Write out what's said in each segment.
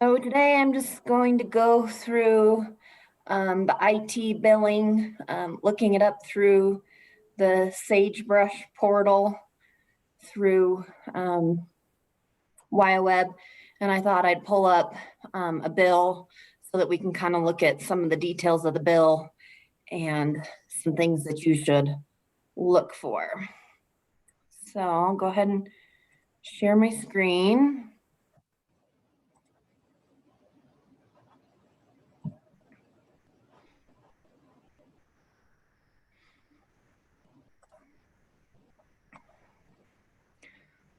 So today I'm just going to go through the IT billing, looking it up through the Sagebrush portal through WireWeb, and I thought I'd pull up a bill so that we can kind of look at some of the details of the bill and some things that you should look for. So I'll go ahead and share my screen.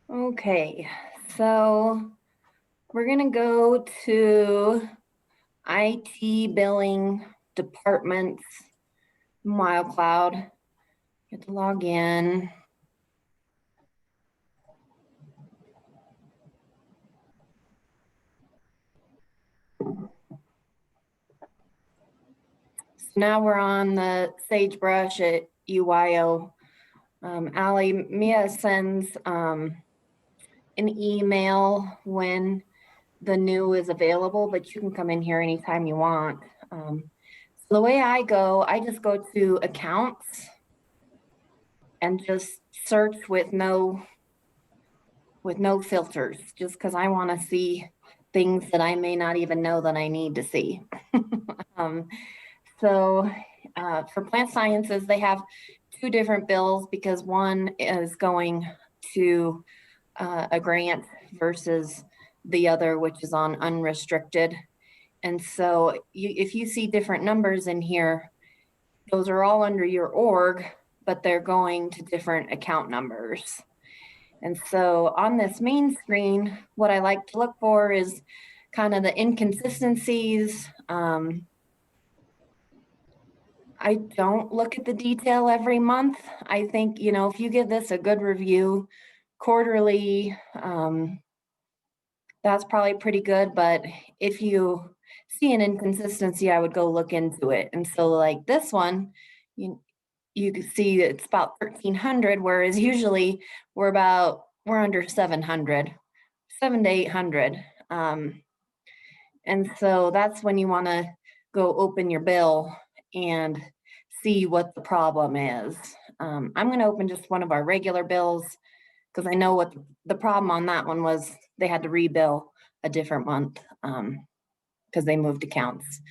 Okay, so we're gonna go to IT billing departments, MileCloud. You have to log in. So now we're on the Sagebrush at UIO. Allie, Mia sends an email when the new is available, but you can come in here anytime you want. So the way I go, I just go to accounts and just search with no filters, just because I want to see things that I may not even know that I need to see. um, so for plant sciences, they have two different bills because one is going to a grant versus the other, which is on unrestricted. And so if you see different numbers in here, those are all under your org, but they're going to different account numbers. And so on this main screen, what I like to look for is kind of the inconsistencies. I don't look at the detail every month. I think, if you give this a good review quarterly, that's probably pretty good. But if you see an inconsistency, I would go look into it. And so like this one, you can see it's about 1,300, whereas usually we're under 700, 700 to 800. And so that's when you want to go open your bill and see what the problem is. I'm going to open just one of our regular bills because I know what the problem on that one was. They had to rebill a different month because they moved accounts.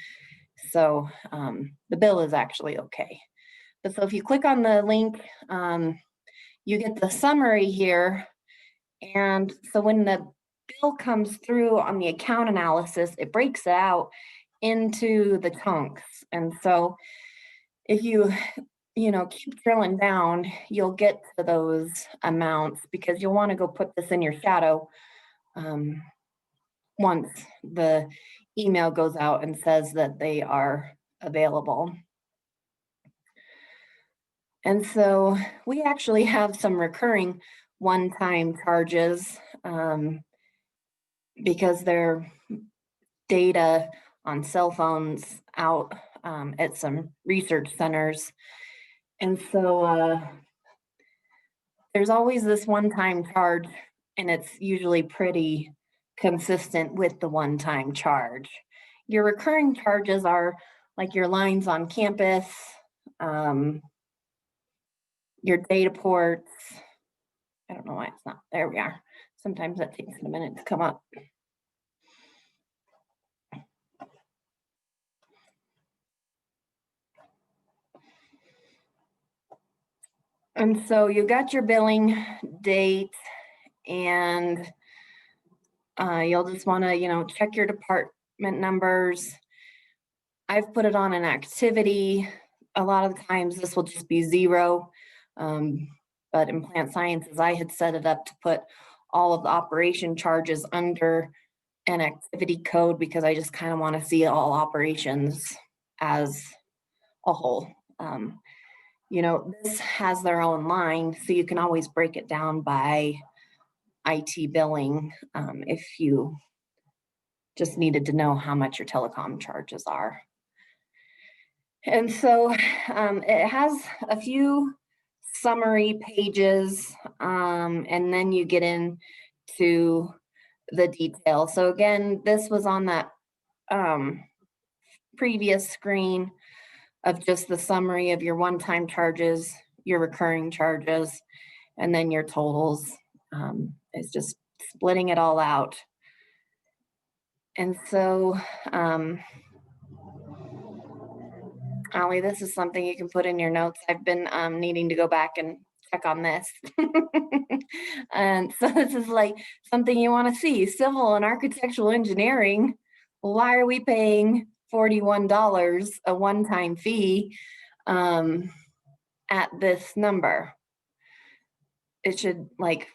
So the bill is actually okay. But so if you click on the link, you get the summary here. And so when the bill comes through on the account analysis, it breaks it out into the chunks. And so if you keep drilling down, you'll get to those amounts because you'll want to go put this in your shadow once the email goes out and says that they are available. And so we actually have some recurring one-time charges because they're data on cell phones out at some research centers. And so there's always this one-time charge, and it's usually pretty consistent with the one-time charge. Your recurring charges are like your lines on campus, your data ports. I don't know why it's not. There we are. Sometimes that takes a minute to come up. And so you got your billing date, and you'll just want to, check your department numbers. I've put it on an activity. A lot of the times this will just be 0. But in plant sciences, I had set it up to put all of the operation charges under an activity code because I just kind of want to see all operations as a whole. This has their own line, so you can always break it down by IT billing if you just needed to know how much your telecom charges are. And so it has a few summary pages, and then you get into the detail. So again, this was on that um, previous screen of just the summary of your one-time charges, your recurring charges, and then your totals. It's just splitting it all out. And so, Ollie, this is something you can put in your notes. I've been needing to go back and check on this. And so this is like something you want to see. Civil and architectural engineering, why are we paying $41 a one-time fee at this number? It should like,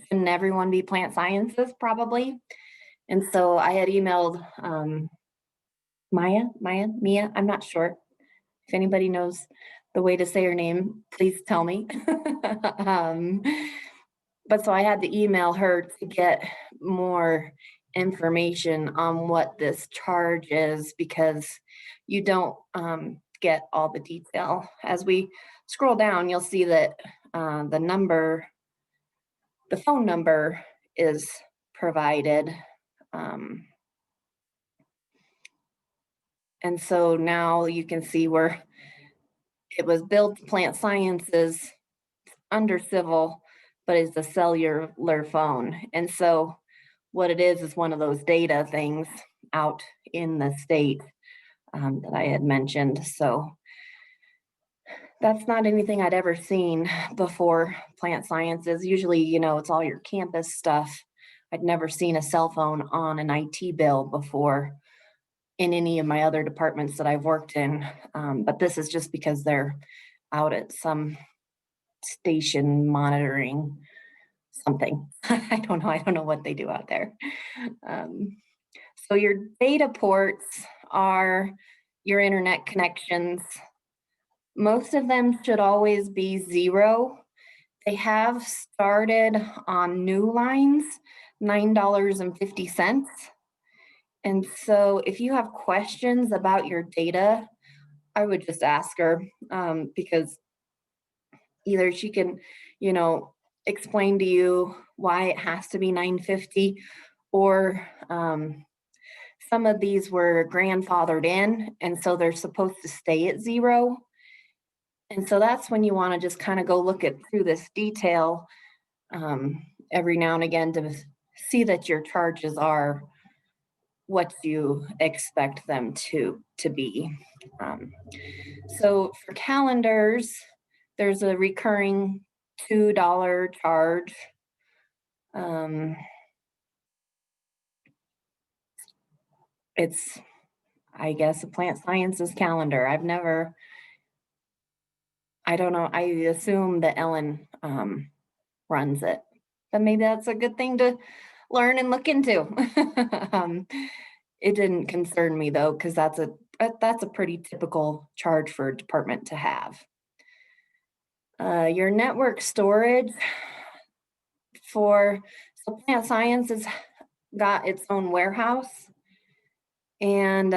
shouldn't everyone be plant sciences probably? And so I had emailed Mia, I'm not sure. If anybody knows the way to say her name, please tell me. um, but so I had to email her to get more information on what this charge is because you don't get all the detail. As we scroll down, you'll see that the phone number is provided. Um, and so now you can see where it was billed to plant sciences under civil, but it's a cellular phone. And so what it is one of those data things out in the state that I had mentioned. So that's not anything I'd ever seen before plant sciences. Usually, it's all your campus stuff. I'd never seen a cell phone on an IT bill before in any of my other departments that I've worked in. But this is just because they're out at some station monitoring something. I don't know. I don't know what they do out there. Um, so your data ports are your internet connections. Most of them should always be 0. They have started on new lines, $9.50. And so if you have questions about your data, I would just ask her because either she can, you know, explain to you why it has to be 950 or some of these were grandfathered in and so they're supposed to stay at 0. And so that's when you want to just kind of go look at through this detail every now and again to see that your charges are what you expect them to be. So for calendars, there's a recurring $2 charge. It's, I guess, a plant sciences calendar. I don't know. I assume that Ellen runs it, but maybe that's a good thing to learn and look into. It didn't concern me though, because that's a pretty typical charge for a department to have. Your network storage so plant science has got its own warehouse, and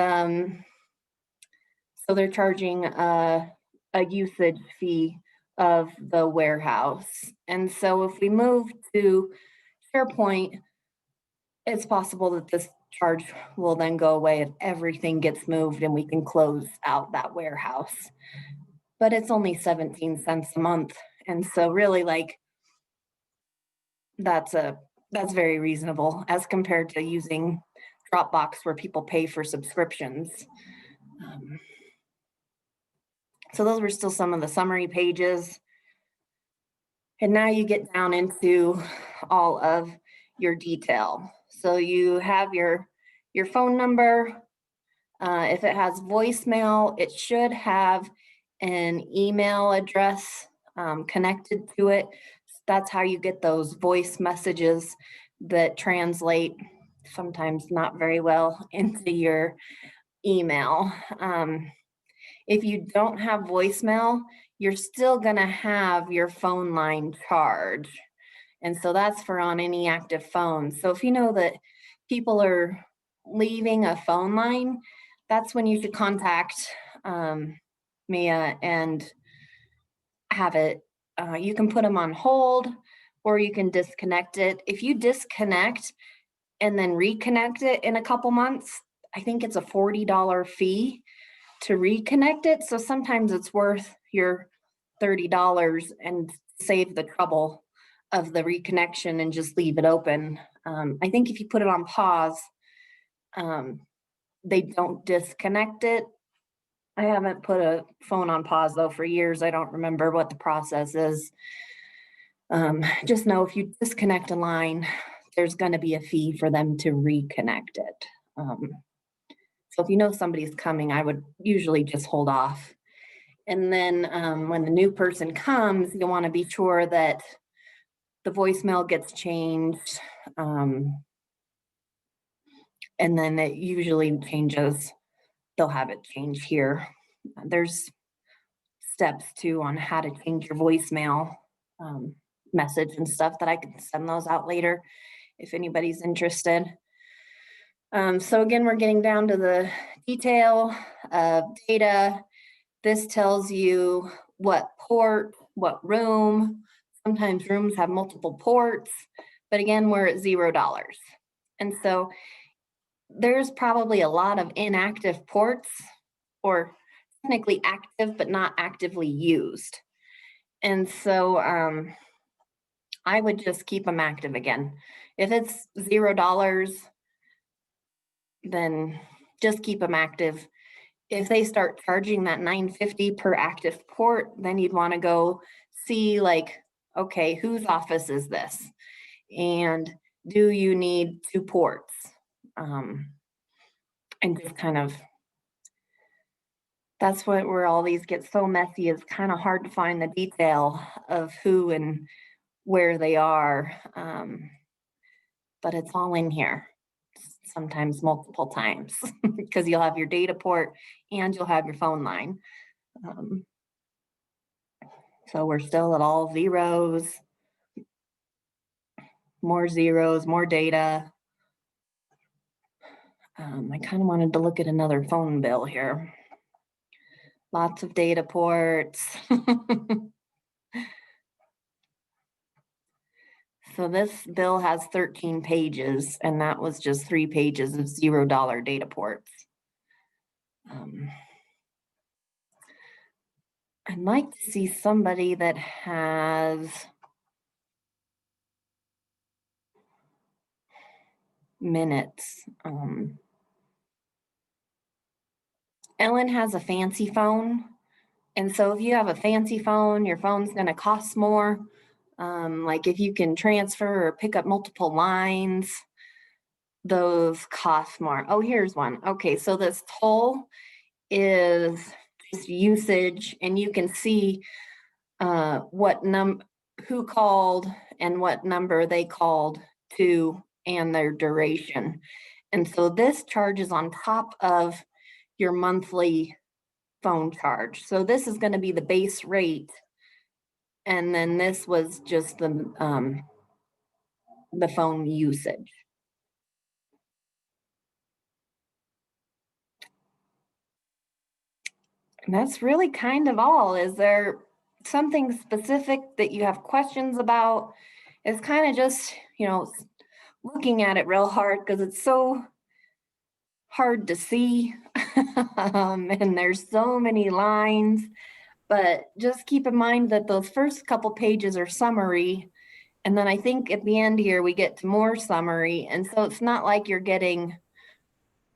so they're charging a usage fee of the warehouse. And so if we move to SharePoint, it's possible that this charge will then go away if everything gets moved and we can close out that warehouse. But it's only 17 cents a month. And so really that's very reasonable as compared to using Dropbox where people pay for subscriptions. So those were still some of the summary pages. And now you get down into all of your detail. So you have your phone number. If it has voicemail, it should have an email address connected to it. That's how you get those voice messages that translate sometimes not very well into your email. If you don't have voicemail, you're still going to have your phone line charge. And so that's for on any active phone. So if you know that people are leaving a phone line, that's when you should contact Mia and have it. You can put them on hold or you can disconnect it. If you disconnect, and then reconnect it in a couple months, I think it's a $40 fee to reconnect it. So sometimes it's worth your $30 and save the trouble of the reconnection and just leave it open. I think if you put it on pause, they don't disconnect it. I haven't put a phone on pause though for years. I don't remember what the process is. Just know if you disconnect a line, there's going to be a fee for them to reconnect it. So if you know somebody's coming, I would usually just hold off. And then when the new person comes, you want to be sure that the voicemail gets changed. And then it usually changes. They'll have it changed here. There's steps too on how to change your voicemail message and stuff that I can send those out later if anybody's interested. So again, we're getting down to the detail of data. This tells you what port, what room. Sometimes rooms have multiple ports, but again, we're at $0. And so there's probably a lot of inactive ports, or technically active, but not actively used. And so I would just keep them active again. If it's $0, then just keep them active. If they start charging that $9.50 per active port, then you'd want to go see, like, okay, whose office is this? And do you need 2 ports? And just kind of, that's where all these get so messy. It's kind of hard to find the detail of who and where they are. But it's all in here, sometimes multiple times, because you'll have your data port and you'll have your phone line. So we're still at all zeros, more zeros, more data. I kind of wanted to look at another phone bill here. Lots of data ports. So this bill has 13 pages, and that was just 3 pages of $0 data ports. I'd like to see somebody that has minutes. Ellen has a fancy phone. And so if you have a fancy phone, your phone's going to cost more. Like if you can transfer or pick up multiple lines, those cost more. Oh, here's one. Okay, so this toll is just usage, and you can see who called and what number they called to and their duration. And so this charges on top of your monthly phone charge. So this is going to be the base rate. And then this was just the phone usage. And that's really kind of all. Is there something specific that you have questions about? It's kind of just, looking at it real hard because it's so hard to see. And there's so many lines, but just keep in mind that those first couple pages are summary. And then I think at the end here, we get to more summary. And so it's not like you're getting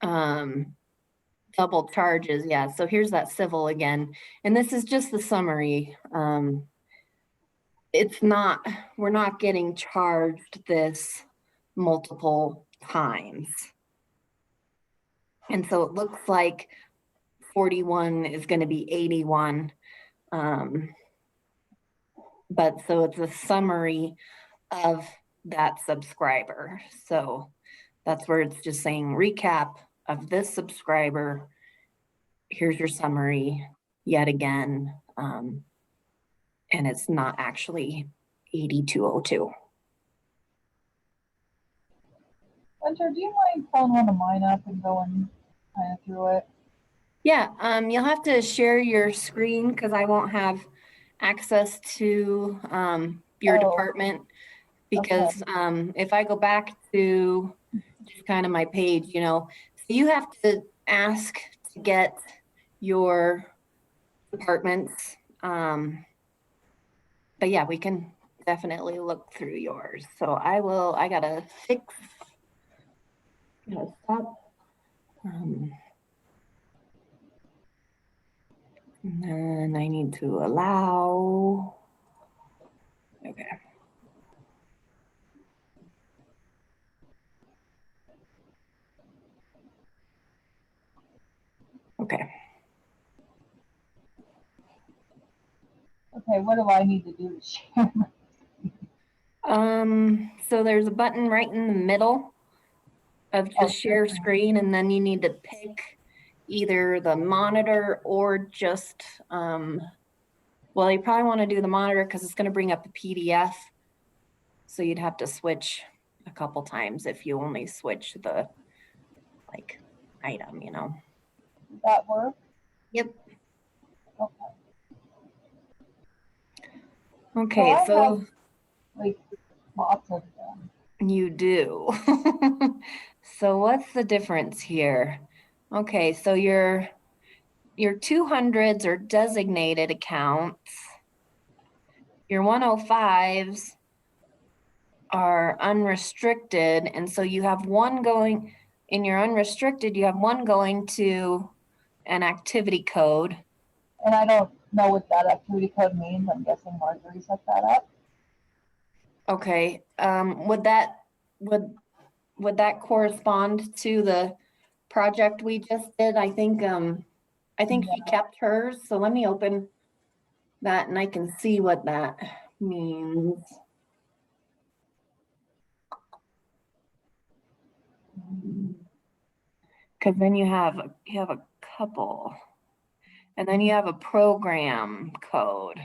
double charges. Yeah, so here's that civil again. And this is just the summary. We're not getting charged this multiple times. And so it looks like 41 is going to be 81. But so it's a summary of that subscriber. So that's where it's just saying recap of this subscriber. Here's your summary yet again. And it's not actually 8202. Winter, do you mind pulling one of mine up and going kind of through it? Yeah, you'll have to share your screen because I won't have access to your department. Because if I go back to just kind of my page, So you have to ask to get your departments. But yeah, we can definitely look through yours. So I gotta stop. And then I need to allow. Okay. Okay. Okay, what do I need to do to share? So there's a button right in the middle of Oh, just share screen, and then you need to pick either the monitor or just, well, you probably want to do the monitor because it's going to bring up the PDF. So you'd have to switch a couple times if you only switch the like item, does that work? Yep. Okay. Okay, I so have like lots of them. you do. So what's the difference here? Okay, so your 200s are designated accounts. Your 105s are unrestricted, and so you have one going in your unrestricted, you have one going to an activity code. And I don't know what that activity code means. I'm guessing Marjorie set that up. Okay, would that correspond to the project we just did? I think she kept hers, so let me open that and I can see what that means. Because then you have a couple, and then you have a program code.